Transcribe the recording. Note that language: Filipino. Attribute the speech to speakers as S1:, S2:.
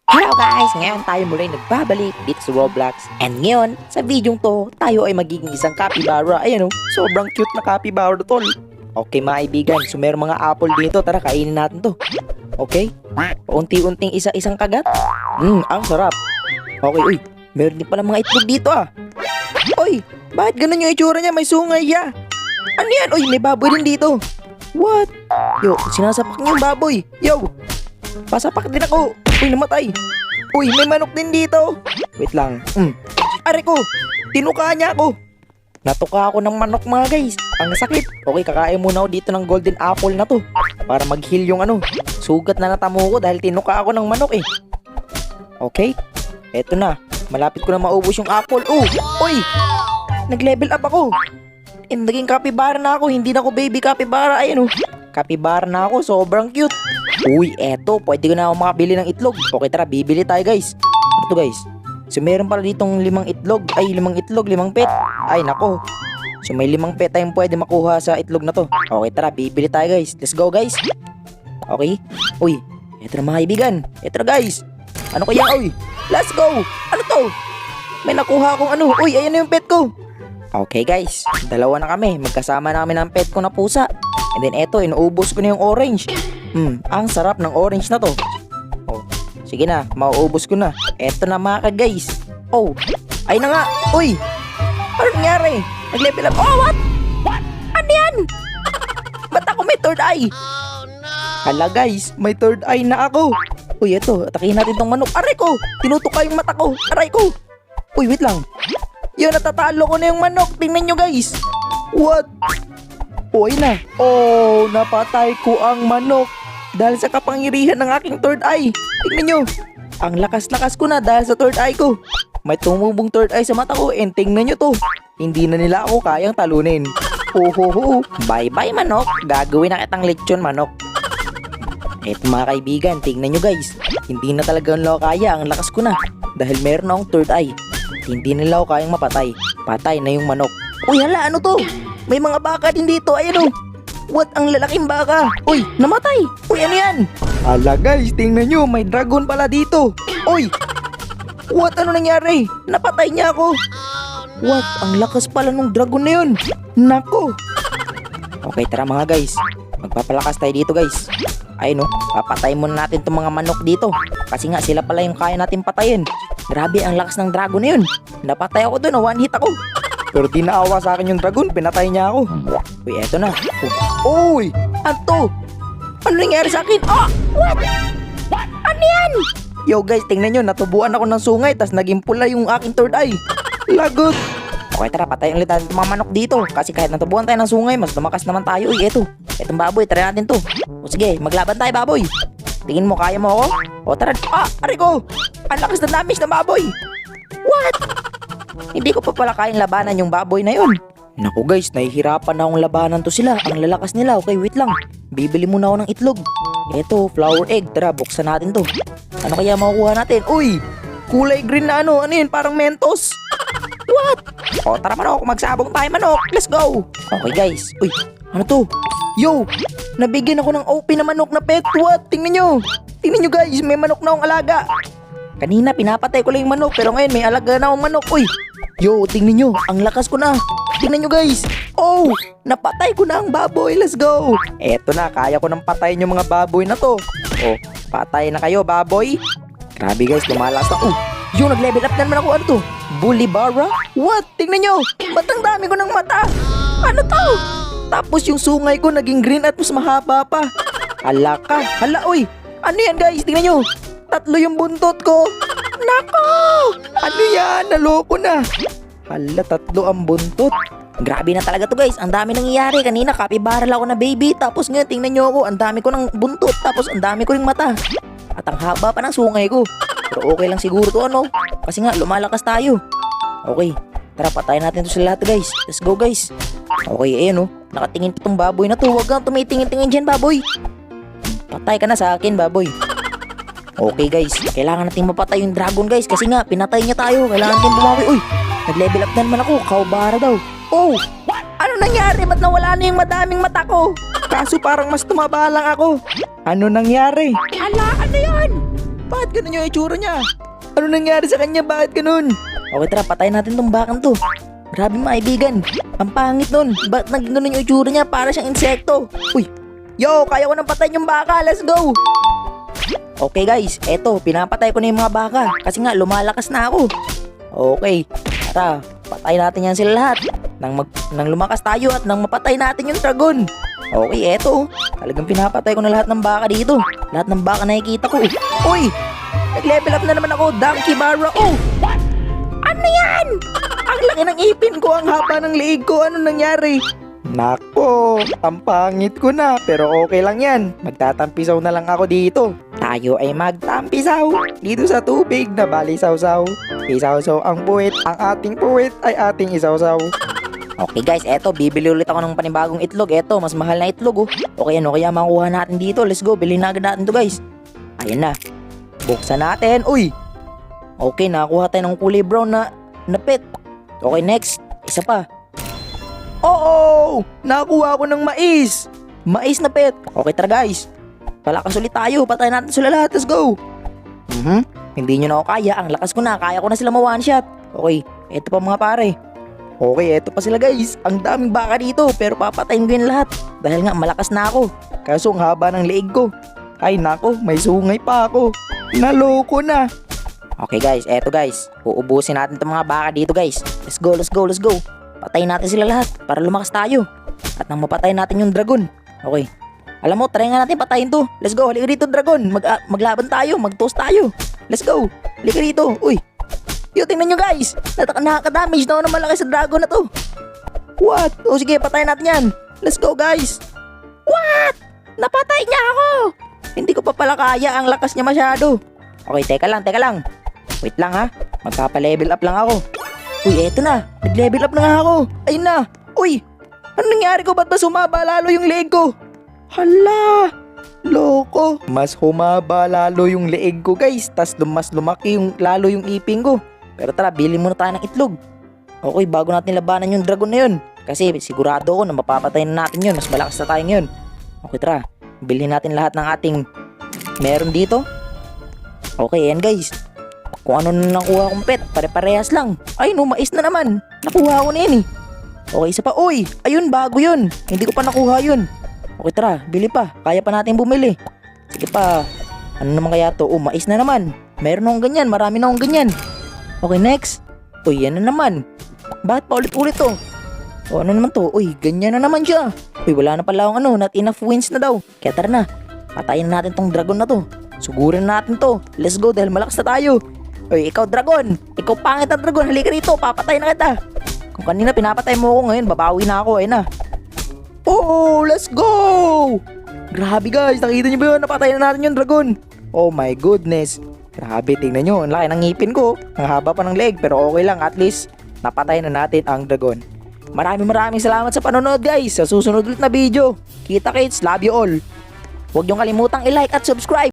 S1: Hello guys! Ngayon tayo muli nagbabalik dito sa Roblox. And ngayon, sa videong to, tayo ay magiging isang capybara. Ayan o, sobrang cute na capybara tol. Okay mga kaibigan, so meron mga apple dito. Tara, kainin natin to. Okay? Paunti-unting isa-isang kagat. Ang sarap. Okay, uy, meron din pala mga itlog dito ah. Uy, bakit ganun yung itsura niya? May sungay ya. Ano yan? Uy, may baboy din dito. What? Yo, sinasapak niyo yung baboy. Yo, pasapak din ako. Uy, namatay. Uy, may manok din dito. Wait lang. Are ko, tinuka niya ako. Natuka ako ng manok mga guys. Ang sakit. Okay, kakain muna ako dito ng golden apple na to. Para mag-heal yung sugat na natamo ko dahil tinuka ako ng manok eh. Okay, eto na. Malapit ko na maubos yung apple. Uy, nag-level up ako. Naging capybara na ako. Hindi na ako baby capybara. Ayan capybara na ako. Sobrang cute. Uy, eto, pwede ko na ako makabili ng itlog. Okay, tara, bibili tayo guys. Ano to guys? So meron pala ditong 5 itlog. Ay, 5 itlog, 5 pet. Ay, nako. So may 5 pet tayong pwede makuha sa itlog na to. Okay, tara, bibili tayo guys. Let's go guys. Okay. Uy, eto na mga kaibigan. Eto na guys. Ano kaya? Uy, let's go. Ano to? May nakuha akong Uy, ayan na yung pet ko. Okay guys, dalawa na kami. Magkasama na kami ng pet ko na pusa. And then eto, inuubos ko na yung orange. Ang sarap ng orange na to. Sige na, mauubos ko na. Eto na mga guys. Ay na nga. Uy, ano nangyari? Nag-level up. What? Ano yan? Ba't ako may third eye? Hala guys, may third eye na ako. Uy, eto, atakihin natin tong manok. Aray ko, tinutuka yung mata ko. Aray ko. Uy, wait lang. Yun, natatalo ko na yung manok. Tingnan nyo guys. What? Uy na. Napatay ko ang manok. Dahil sa kapangyarihan ng aking third eye. Tingnan nyo. Ang lakas-lakas ko na dahil sa third eye ko. May tumubong third eye sa mata ko. And tingnan nyo to. Hindi na nila ako kayang talunin. Bye-bye manok. Gagawin na kitang lechon manok. Eto mga kaibigan, tingnan nyo guys. Hindi na talaga nila ako kaya. Ang lakas ko na. Dahil meron akong third eye. Hindi nila ako kayang mapatay. Patay na yung manok. Uy, hala, ano to? May mga baka din dito. Ayan What? Ang lalaking baka. Uy, namatay. Uy, ano yan? Hala guys, tingnan nyo. May dragon pala dito. Uy. What? Ano nangyari? Napatay niya ako. What? Ang lakas pala ng dragon na yun. Nako. Okay, tara mga guys. Magpapalakas tayo dito guys. Ayun papatay muna natin itong mga manok dito. Kasi nga sila pala yung kaya natin patayin. Grabe, ang lakas ng dragon na yun. Napatay ako dun, one hit ako. Pero di naawa sa akin yung dragon, pinatay niya ako. Uy, eto na. Uy, ano? Ano nangyari sa akin? What? Ano yan? Yo guys, tingnan nyo, natubuan ako ng sungay, tas naging pula yung aking third eye. Lagot. Okay, tara, patayin ulit natin mga manok dito. Kasi kahit natubuan tayo ng sungay, mas lumakas naman tayo. Uy, eto. Etong baboy, try natin to. Sige, maglaban tayo baboy. Tingin mo, kaya mo ako? Tara. Aray ko. Ang lakas na damage ng baboy. What? Hindi ko pa pala kayang labanan yung baboy na yun. Naku guys, nahihirapan na akong labanan to sila. Ang lalakas nila. Okay, wait lang. Bibili muna ako ng itlog. Eto, flower egg. Tara, buksan natin to. Ano kaya makukuha natin? Uy, kulay green na ano yun? Parang Mentos. What? Tara manok, magsabong tayo manok. Let's go. Okay guys. Uy, ano to? Yo, nabigyan ako ng OP na manok na pet. What? Tingnan nyo. Tingnan nyo guys, may manok na akong alaga. Kanina pinapatay ko lang yung manok, pero ngayon may alaga na akong manok. Uy, yo, tingnan nyo, ang lakas ko na. Tingnan nyo guys. Napatay ko na ang baboy. Let's go. Eto na, kaya ko nang patayin yung mga baboy na to. Patay na kayo baboy. Grabe guys, lumalas na. Yo, nag-level up na naman ako. Ano to? Bulibara? What? Tingnan nyo, ba't ang dami ko ng mata? Ano to? Tapos yung sungay ko naging green at mas mahaba pa. Hala ka. Hala, uy. Ano yan guys? Tingnan nyo. 3 yung buntot ko. Nako! Ano yan? Naloko na. Hala, 3 ang buntot. Grabe na talaga to guys. Ang dami nangyayari. Kanina capybara lang ako na baby. Tapos ngayon tingnan nyo ako. Ang dami ko ng buntot. Tapos ang dami ko ring mata. At ang haba pa ng sungay ko. Pero okay lang siguro to Kasi nga lumalakas tayo. Okay. Tara, patayin natin to sa lahat guys. Let's go guys. Okay, ayan nakatingin pa tong baboy na to. Huwag kang tumitingin-tingin dyan baboy. Patay ka na sa akin baboy. Okay guys, kailangan natin mapatay yung dragon guys. Kasi nga, pinatay niya tayo. Kailangan natin bumawi. Uy, nag-level up na naman ako. Kaubara daw. Ano nangyari? Ba't nawala na yung madaming mata ko? Kaso parang mas tumaba lang ako. Ano nangyari? Ala, ano yun? Bakit ganun yung itsura niya? Ano nangyari sa kanya? Bakit ganun? Okay, tara, patayin natin tong bakang to. Grabe mga kaibigan. Ang pangit nun. Bakit naging ganun yung itsura niya? Para siyang insekto. Uy! Yo, kaya ko nang patayin yung baka. Let's go! Okay guys, eto, pinapatay ko na yung mga baka. Kasi nga, lumalakas na ako. Okay, tara, patayin natin yan sila lahat. Nang lumakas tayo at nang mapatay natin yung dragon. Okay, eto. Talagang pinapatay ko na lahat ng baka dito. Lahat ng baka nakikita ko. Uy! Nag-level up na naman ako. Donkey Barra. Oh! Ano yan? Ang laki ng ipin ko. Ang haba ng leeg ko. Ano nangyari? Nako, ang pangit ko na. Pero okay lang yan. Magtatampisaw na lang ako dito. Tayo ay magtampisaw dito sa tubig na bali saw-saw. Isaw-saw ang puwit. Ang ating puwit ay ating isaw-saw. Okay guys, eto, bibili ulit ako ng panibagong itlog. Eto, mas mahal na itlog oh. Okay, ano kaya makuha natin dito? Let's go, bilhin na agad natin to guys. Ayun na. Buksan natin. Uy! Okay, nakakuha tayo ng kulay brown na pet. Okay, next. Isa pa. Oo! Nakakuha ko ng mais. Mais na pet. Okay, tara guys. Palakas ulit tayo. Patayin natin sila lahat. Let's go. Hindi nyo na ako kaya. Ang lakas ko na. Kaya ko na sila ma-one shot. Okay, eto pa mga pare. Okay, eto pa sila guys. Ang daming baka dito. Pero papatayin ko yun lahat. Dahil nga malakas na ako. Kaso ang haba ng leeg ko. Ay nako, may sungay pa ako. Naloko na. Okay guys, eto guys. Uubusin natin itong mga baka dito guys. Let's go, let's go, let's go. Patayin natin sila lahat para lumakas tayo. At nang mapatayin natin yung dragon. Okay. Alam mo, try nga natin patayin to. Let's go, halika dito dragon. Maglaban tayo, mag-toast tayo. Let's go. Halika dito. Uy. Yo, tingnan nyo guys. Nakaka-damage na ako ng malaki sa dragon na to. What? O sige, patayin natin yan. Let's go guys. What? Napatay niya ako. Hindi ko pa pala kaya. Ang lakas niya masyado. Okay, teka lang. Wait lang ha. Magpapa-level up lang ako. Uy, eto na. Nag-level up na nga ako. Ayun na. Uy, ano nangyari ko? Ba't ba sumaba lalo yung leeg ko? Hala. Loko. Mas humaba lalo yung leeg ko guys. Tas mas lumaki lalo yung ipin ko. Pero tara, bili muna tayo ng itlog. Okay, bago natin labanan yung dragon na yun. Kasi sigurado ako na mapapatay na natin yun. Mas malakas na tayo ngayon. Okay, tara. Bilhin natin lahat ng ating meron dito. Okay, yan guys. Kung ano na nakuha kong pet, pare-parehas lang. Ay no, mais na naman. Nakuha ko na yun eh. Okay, isa pa. Uy, ayun, bago yun. Hindi ko pa nakuha yun. Okay, tara, bili pa. Kaya pa natin bumili. Sige pa. Ano naman kaya to? Oh, mais na naman. Meron akong ganyan, marami na akong ganyan. Okay, next. Uy, yan na naman. Bakit pa ulit-ulit to? O ano naman to? Uy, ganyan na naman siya. Uy, wala na pala akong not enough wins na daw. Kaya tara na. Patayin na natin tong dragon na to. Sugurin na natin to. Let's go dahil malakas na tayo. Uy, ikaw dragon. Ikaw pangit na dragon. Halika rito. Papatayin na kita. Kung kanina pinapatay mo ako ngayon, babawi na ako. Ayun na. Oh, let's go! Grabe guys. Nakita niyo ba yun? Napatayin na natin yung dragon. Oh my goodness. Grabe, tingnan nyo. Ang laki ng ngipin ko. Ang haba pa ng leg. Pero okay lang. At least, napatay na natin ang dragon. Maraming salamat sa panonood guys. Sa susunod ulit na video. Kita kits. Love you all. Huwag niyong kalimutang i-like at subscribe.